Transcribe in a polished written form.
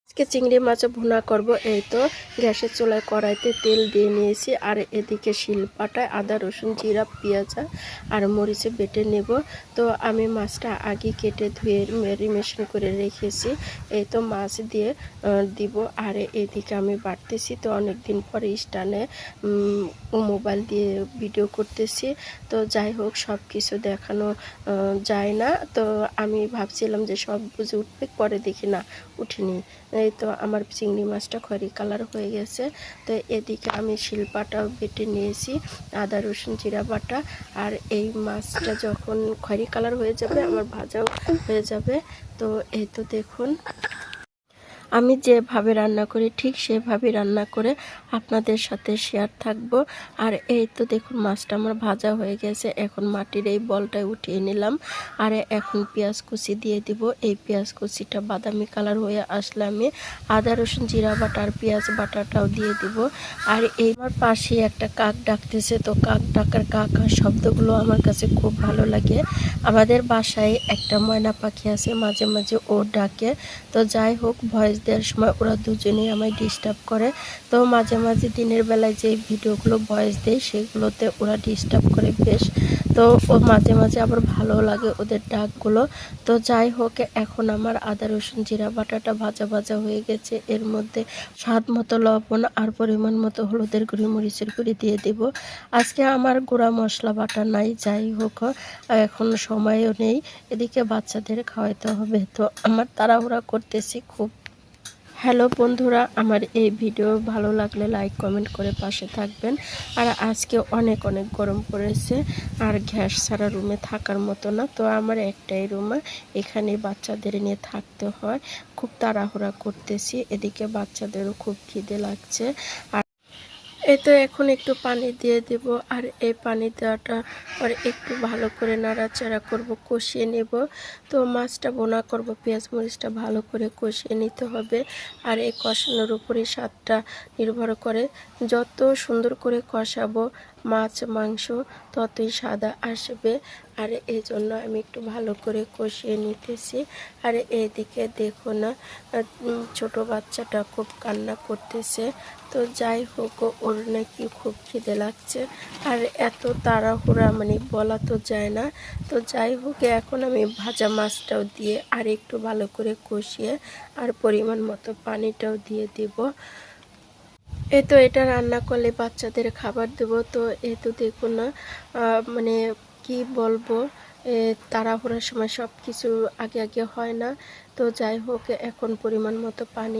আজকে চিংড়ি মাছ ভুনা করব। এই তো গ্যাসের চুলায় কড়াইতে তেল দিয়ে নিয়েছি, আর এদিকে শিলপাটায় আদা রসুন জিরা পেঁয়াজ আর মরিচে বেটে নেব। তো আমি মাছটা আগে কেটে ধুয়ে ম্যারিনেশন করে রেখেছি। এই তো মাছ দিয়ে দিব, আর এদিকে আমি বাটতেছি। তো অনেক দিন পরে স্ট্যান্ডে মোবাইল দিয়ে ভিডিও করতেছি। তো যাই হোক, সব কিছু দেখানো যায় না। তো আমি ভাবছিলাম যে সব বুঝে উঠবে, পরে দেখি না উঠিনি। এই তো আমার চিংড়ি মাছটা খয়েরি কালার হয়ে গেছে। তো এদিকে আমি শিলপাটাও বেটে নিয়েছি, আদা রসুন জিরা বাটা। আর এই মাছটা যখন খয়েরি কালার হয়ে যাবে, আমার ভাজাও হয়ে যাবে। তো এই তো দেখুন, আমি যেভাবে রান্না করি ঠিক সেভাবে রান্না করে আপনাদের সাথে শেয়ার থাকব। আর এই তো দেখুন, মাছটা আমার ভাজা হয়ে গেছে। এখন মাটির এই বলটায় উঠিয়ে নিলাম, আর এখন পেঁয়াজ কুচি দিয়ে দিব। এই পেঁয়াজ কুচিটা বাদামি কালার হয়ে আসলে আমি আদা রসুন জিরা বাটা আর পেঁয়াজ বাটাটাও দিয়ে দিব। আর এই আমার পাশে একটা কাক ডাকতেছে। তো কাক ডাকার কাকার শব্দগুলো আমার কাছে খুব ভালো লাগে। আমাদের বাসায় একটা ময়না পাখি আছে, মাঝে মাঝে ও ডাকে। তো যাই হোক, ভয়েস দেওয়ার সময় ওরা দুজনেই আমায় ডিস্টার্ব করে। তো মাঝে মাঝে দিনের বেলায় যে ভিডিওগুলো ভয়েস দেয় সেগুলোতে ওরা ডিস্টার্ব করে বেশ। তো ও মাঝে মাঝে আবার ভালো লাগে ওদের ডাকগুলো। তো যাই হোক, এখন আমার আদা রসুন জিরা বাটাটা ভাজা ভাজা হয়ে গেছে। এর মধ্যে স্বাদ মতো লবণ আর পরিমাণ মতো হলুদের গুঁড়ি মরিচের গুঁড়ি দিয়ে দেব। আজকে আমার গুঁড়া মশলা বাটা নাই। যাই হোক, এখন সময়ও নেই, এদিকে বাচ্চাদের খাওয়াইতে হবে। তো আমার তাড়াহুড়া করতেছি খুব। হ্যালো বন্ধুরা, আমার এই ভিডিও ভালো লাগলে লাইক কমেন্ট করে পাশে থাকবেন। আর আজকে অনেক অনেক গরম পড়েছে, আর গ্যাস ছাড়া রুমে থাকার মতো না। তো আমার একটাই রুম, এখানে বাচ্চাদের নিয়ে থাকতে হয়। খুব তাড়াহুড়া করতেছি, এদিকে বাচ্চাদেরও খুব খিদে লাগছে। আর এই তো এখন একটু পানি দিয়ে দেব, আর এই পানি দেওয়াটা পরে একটু ভালো করে নাড়াচাড়া করব, কষিয়ে নেব। তো মাছটা বোনা করব, পেঁয়াজ মরিচটা ভালো করে কষিয়ে নিতে হবে। আর এই কষানোর উপরে স্বাদটা নির্ভর করে। যত সুন্দর করে কষাবো মাছ মাংস, ততই স্বাদ আসবে। আর এই জন্য আমি একটু ভালো করে কষিয়ে নিতেছি। আর এইদিকে দেখো না, ছোট বাচ্চাটা খুব কান্না করতেছে। তো যাই হোক, ওর নাকি খুব খিদে লাগছে, আর এত তাড়াহুড়া মানে বলা তো যায় না। তো যাই হোক, এখন আমি ভাজা মাছটাও দিয়ে আর একটু ভালো করে কষিয়ে আর পরিমাণ মতো পানিটাও দিয়ে দিব। এই তো এটা রান্না করলে বাচ্চাদের খাবার দেব। তো এই তো দেখুন না, মানে কি বলবো, তাড়াহুড়ার সময় সব কিছু আগে আগে হয় না। তো যাই হোক, এখন পরিমাণ মতো পানি